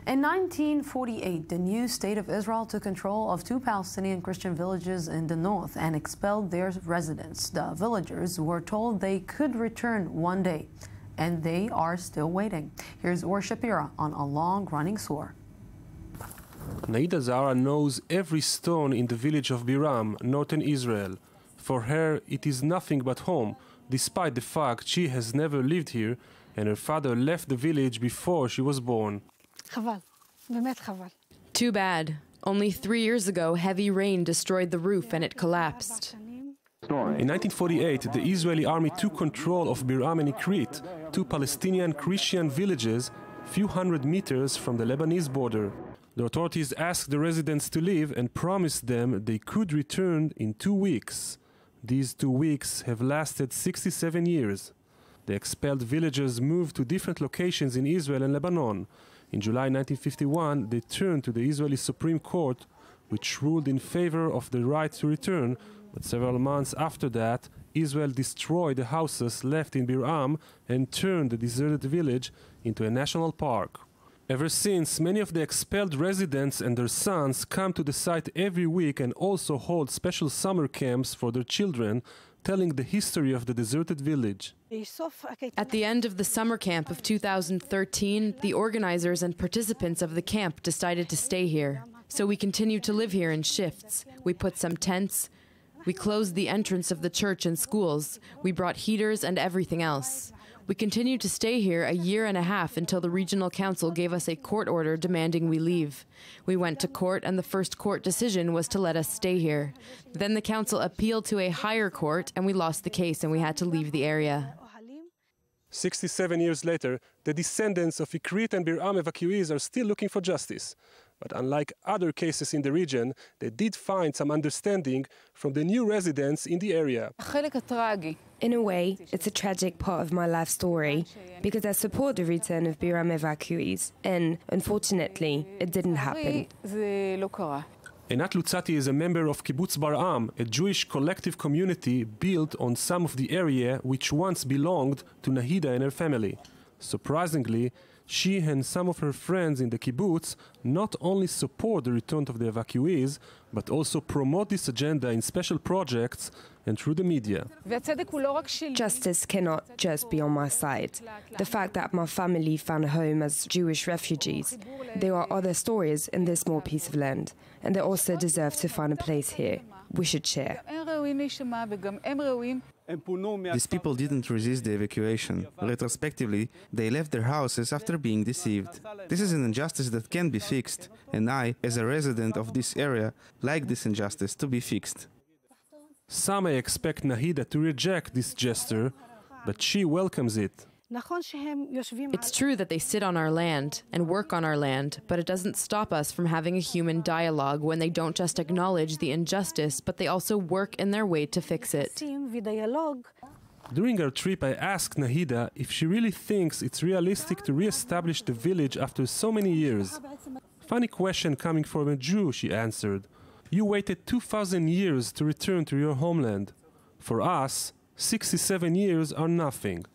In 1948, the new state of Israel took control of 2 Palestinian Christian villages in the north and expelled their residents. The villagers were told they could return one day, and they are still waiting. Here's Uri Shapira on a long-running war. Naida Zahra knows every stone in the village of Biram, northern Israel. For her, it is nothing but home, despite the fact she has never lived here and her father left the village before she was born. Too bad. Only 3 years ago, heavy rain destroyed the roof and it collapsed. In 1948, the Israeli army took control of Biram and Ikrit, 2 Palestinian Christian villages, few hundred meters from the Lebanese border. The authorities asked the residents to leave and promised them they could return in 2 weeks. These 2 weeks have lasted 67 years. The expelled villagers moved to different locations in Israel and Lebanon. In July 1951, they turned to the Israeli Supreme Court, which ruled in favor of the right to return, but several months after that, Israel destroyed the houses left in Biram and turned the deserted village into a national park. Ever since, many of the expelled residents and their sons come to the site every week and also hold special summer camps for their children, telling the history of the deserted village. At the end of the summer camp of 2013, the organizers and participants of the camp decided to stay here. So we continued to live here in shifts. We put some tents. We closed the entrance of the church and schools. We brought heaters and everything else. We continued to stay here a year and a half until the regional council gave us a court order demanding we leave. We went to court and the first court decision was to let us stay here. Then the council appealed to a higher court and we lost the case and we had to leave the area. 67 years later, the descendants of Ikrit and Biram evacuees are still looking for justice. But unlike other cases in the region, they did find some understanding from the new residents in the area. In a way, it's a tragic part of my life story, because I support the return of Biram evacuees, and unfortunately, it didn't happen. Einat Lutzati is a member of Kibbutz Bar'am, a Jewish collective community built on some of the area which once belonged to Nahida and her family. Surprisingly, she and some of her friends in the kibbutz not only support the return of the evacuees, but also promote this agenda in special projects and through the media. Justice cannot just be on my side. The fact that my family found a home as Jewish refugees, there are other stories in this small piece of land, and they also deserve to find a place here. We should share. These people didn't resist the evacuation. Retrospectively, they left their houses after being deceived. This is an injustice that can be fixed, and I, as a resident of this area, like this injustice to be fixed. Some may expect Nahida to reject this gesture, but she welcomes it. It's true that they sit on our land and work on our land, but it doesn't stop us from having a human dialogue when they don't just acknowledge the injustice, but they also work in their way to fix it. During our trip, I asked Nahida if she really thinks it's realistic to re-establish the village after so many years. Funny question coming from a Jew, she answered. You waited 2,000 years to return to your homeland. For us, 67 years are nothing.